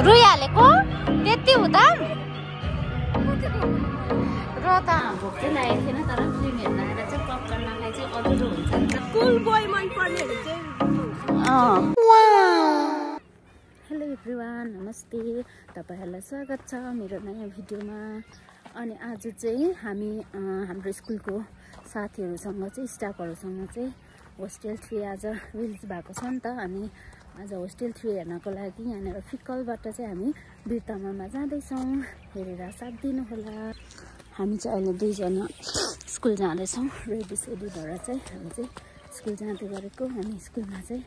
रुइहालेको त्यति हुँदा र त भोक चाहिँ लागेको थिएन तर फिल्म हेर्न आएर चाहिँ पपकर्न नखाइ चाहिँ अधुरो हुन्छ नि त कुल बोय मन पर्नेहरु चाहिँ हेलो एभ्रिवान नमस्ते तपाईहरुलाई स्वागत छ मेरो नयाँ भिडियोमा अनि आज चाहिँ हामी हाम्रो स्कुलको साथीहरुसँग चाहिँ स्टाफहरुसँग चाहिँ होस्टेल 3 आज रिलिज भएको छ नि त अनि आज होस्टेल 3 हेर्नको लागि यहाँनिर फिक्कलबाट चाहिँ हामी बिरतामामा जाँदैछौँ हेरेर साथ दिनु होला हामी चाहिँ अहिले दुईजना स्कुल जाँदैछौँ रेडी सेडी भएर चाहिँ हामी चाहिँ स्कुल जाँदै गरेको अनि स्कुलमा चाहिँ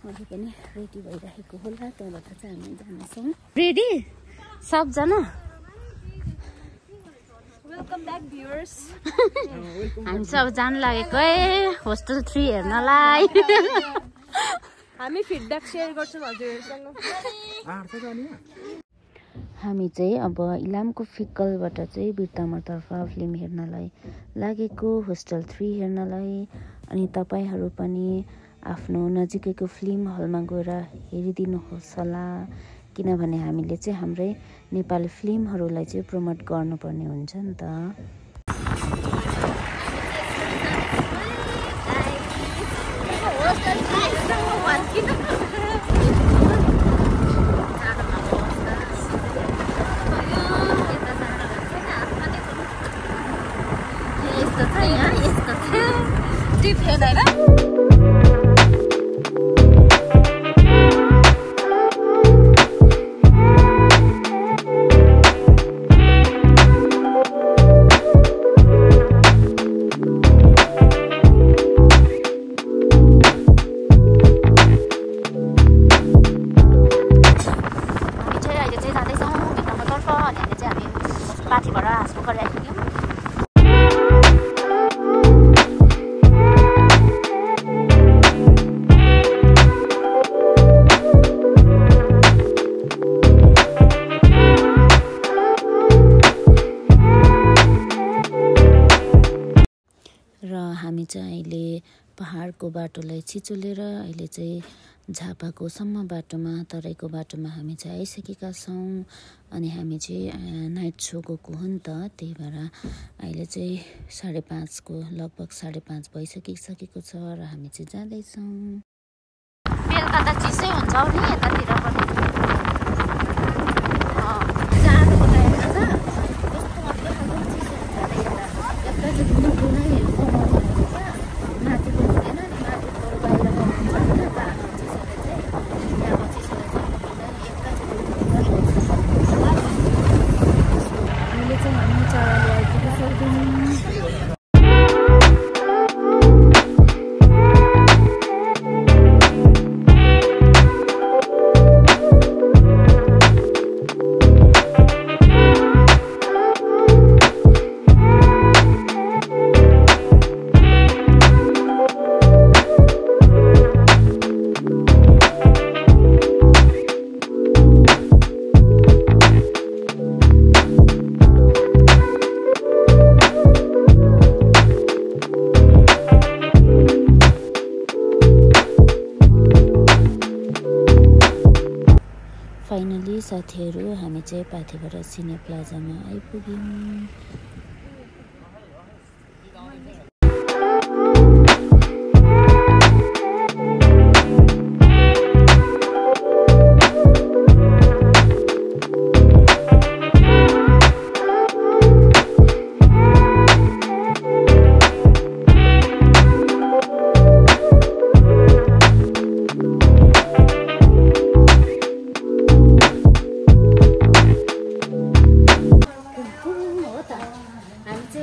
अझै पनि रेडी भइरहेको होला त्यहाँबाट चाहिँ हामी जानेछौँ रेडी सबजना वेलकम ब्याक भ्युअर्स हामी सब जान लागेको होस्टेल 3 हेर्नलाई हामी फिडब्याक सेयर गर्छौँ हजुरहरुसँग हामी चाहिँ अब इलामको फिक्कलबाट चाहिँ बिरतामातर्फ फिल्म हेर्नलाई लागेको होस्टेल 3 हेर्नलाई अनि तपाईहरु पनि आफ्नो नजिकैको फिल्म हलमा गएर हेरिदिनुहोस् होला किनभने हामीले चाहिँ हाम्रै नेपाली फिल्महरुलाई चाहिँ प्रमोट गर्नुपर्ने हुन्छ नि त हामी चाहिँ अहिले पहाडको बाटोलाई छिचोलेर अहिले चाहिँ झापाको सम्म बाटोमा तराईको बाटोमा हामी चाहिँ आइसकेका छौँ अनि हामी चाहिँ नाइट सो गएको हो नि त त्यही भएर अहिले चाहिँ 5:30 को लगभग 5:30 भइसकिसकेको छ र हामी चाहिँ जाँदैछौँ बेलुका त चिसै हुन्छ नि यतातिर पनि जाडोको टाइममा त फाइनली साथीहरु हामी चाहिँ पाथीबाट सिने प्लाजामा आइपुग्यौं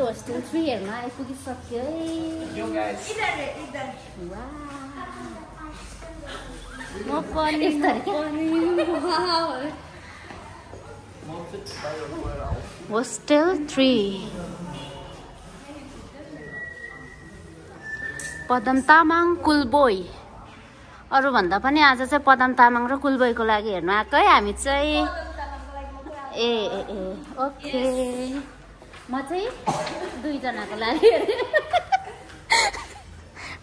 होस्टेल 3 हेर्न आइपुगिसक्यो म पनि होस्टेल 3 पदम तामाङ कुलबोय अरु भन्दा पनि आज चाहिँ पदम तामाङ र कुलबोयको लागि हेर्न आएको हामी चाहिँ ए ओके म चाहिँ दुईजनाको लागि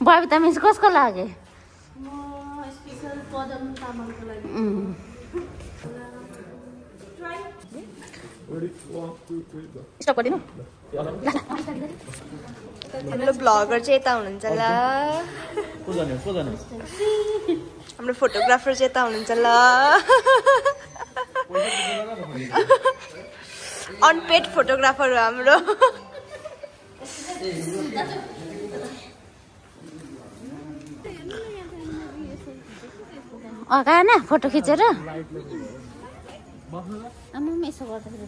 बबिता मिस कसको लागि म स्पेशल पदम तामाङको लागि स्टप गरिदिनु हाम्रो ब्लगर चाहिँ यता हुनुहुन्छ ल हाम्रो फोटोग्राफर चाहिँ यता हुनुहुन्छ ल अनपेड फोटोग्राफर हो हाम्रो अगाएन फोटो खिचेर आमा यसो गर्दाखेरि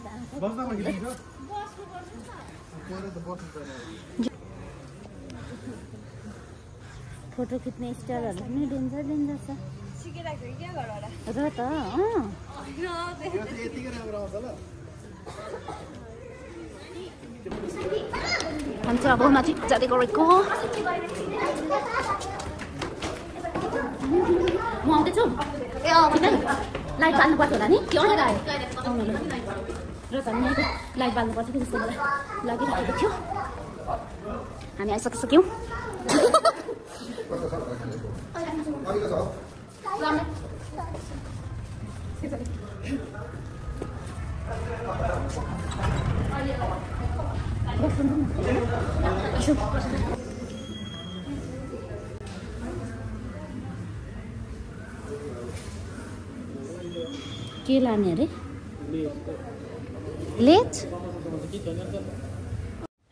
फोटो खिच्ने स्टाइलहरू पनि डेन्जर डेन्जर छ र त हामी चाहिँ अब माथि जाँदै गरेको म आउँदैछु लाइट बाल्नुपर्छ होला नि के आएर आयो र त लाइट बाल्नुपर्छ कि जस्तो मलाई लागिरहेको थियो हामी आइसकिसक्यौँ के लाने अरे लेज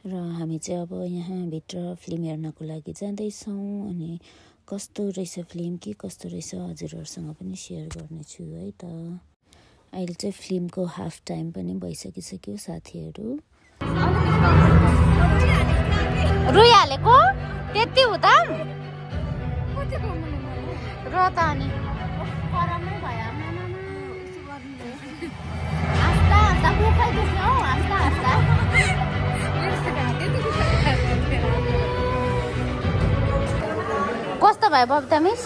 र हामी चाहिँ अब यहाँभित्र फिल्म हेर्नको लागि जाँदैछौँ अनि कस्तो रहेछ फिल्म के कस्तो रहेछ हजुरहरूसँग पनि सेयर गर्नेछु है त अहिले चाहिँ फिल्मको हाफ टाइम पनि भइसकिसक्यो साथीहरू रुइहालेको त्यति हुँदा र त अनि कस्तो भयो बबिता मिस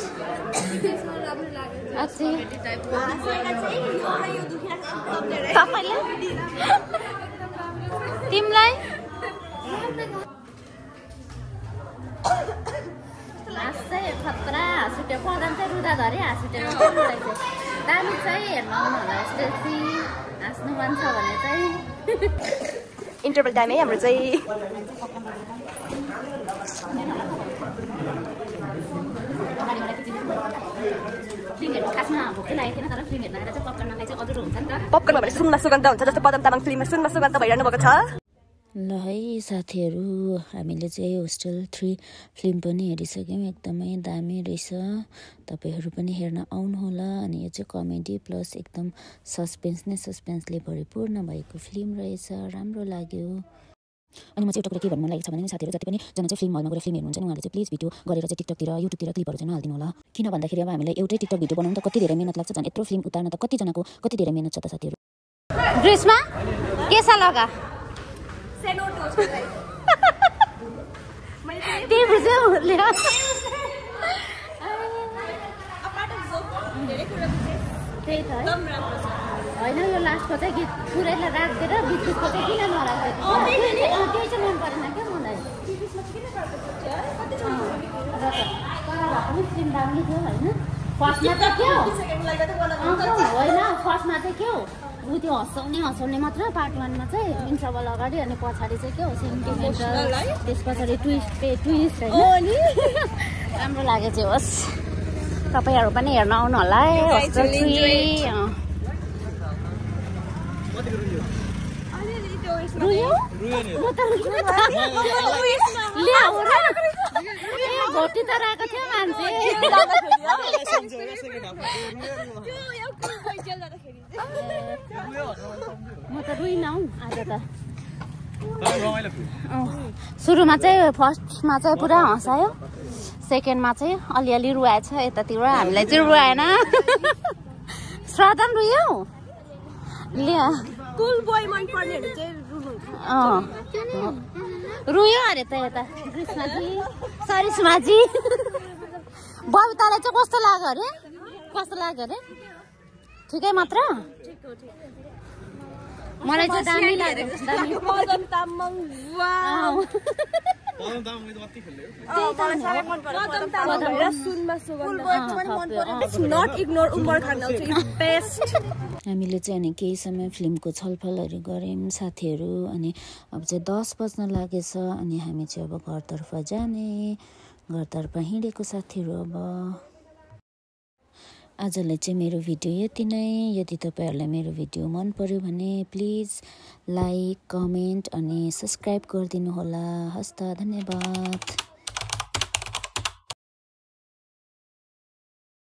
तिमीलाई खतरा हाँस उठ्यो पदम चाहिँ रुदा धरे हाँस उठेर दामी चाहिँ हेर्नु आउनु होला यस्तो हाँस्नु मन छ भने चाहिँ इन्टरभल टाइम है हाम्रो चाहिँ पपकर्नमा भने सुनमा सुगन्ध हुन्छ जस्तो पदम तामाङ फिल्ममा सुनमा सुगन्ध भइरहनु भएको छ ल है साथीहरू हामीले चाहिँ होस्टेल 3 फिल्म पनि हेरिसक्यौँ एकदमै दामी रहेछ तपाईहरू पनि हेर्न आउनुहोला अनि यो चाहिँ कमेडी प्लस एकदम सस्पेन्सले भरिपूर्ण भएको फिल्म रहेछ राम्रो लाग्यो अनि म चाहिँ एउटा कुरा के भन्नु मन लागेको छ भने साथीहरू जति पनि जना चाहिँ फिल्म हलमा गएर फिल्म हेर्नुहुन्छ नि उहाँले चाहिँ प्लिज भिडियो गरेर चाहिँ टिकटकतिर युट्युबतिर क्लिपहरू चाहिँ नहालिदिनु होला किन भन्दाखेरि अब हामीलाई एउटै टिकटक भिडियो बनाउनु त कति धेरै मेहनत लाग्छ झन् यत्रो फिल्म उतार्न त कतिजनाको कति धेरै मेहनत छ त साथीहरू ग्रीष्मा के छ लगा होइन यो लास्टको चाहिँ गीत पुरैलाई राखिदिएर बिचको चाहिँ किन नराखेको त्यही चाहिँ मन परेन क्या मलाई फिल्म दामी थियो होइन फर्स्टमा चाहिँ के हो होइन फर्स्टमा चाहिँ के हो ऊ त्यो हँसाउने मात्र पार्ट 1 मा चाहिँ इन्टरभल अगाडि अनि पछाडि चाहिँ के हो सेन्टिमेन्टल त्यस पछाडि ट्विस्ट होइन राम्रो लाग्यो चाहिँ होस् तपाईहरू पनि हेर्न आउनु होला है होस्टेल 3 रुयो घोटी त राखेको थियो मान्छे म त रुइनँ हौ आज त सुरुमा चाहिँ फर्स्टमा चाहिँ पुरा हँसायो सेकेन्डमा चाहिँ अलिअलि रुवाएछ यतातिर हामीलाई चाहिँ रुवाएन श्रद्धा पनि रुयो कुल बोय मन पर्नेहरु चाहिँ रुयो अरे त यता कृष्णजी सरिस्माजी बबितालाई चाहिँ कस्तो लाग्यो अरे ठिकै मात्र मलाई चाहिँ दामी लाग्यो Padam Tamang wow not ignore Umar Khan best. हामीले चाहिँ अनि केही समय फिल्मको छलफलहरू गऱ्यौँ साथीहरू। अनि अब चाहिँ 10 बज्न लागेछ अनि हामी चाहिँ अब घरतर्फ जाने, घरतर्फ हिँडेको साथीहरू। अब आजलाई चाहिँ मेरो भिडियो यति नै। यदि तपाईँहरूलाई मेरो भिडियो मन पर्यो भने प्लिज लाइक, कमेन्ट अनि सब्सक्राइब गरिदिनु होला। हस्त, धन्यवाद।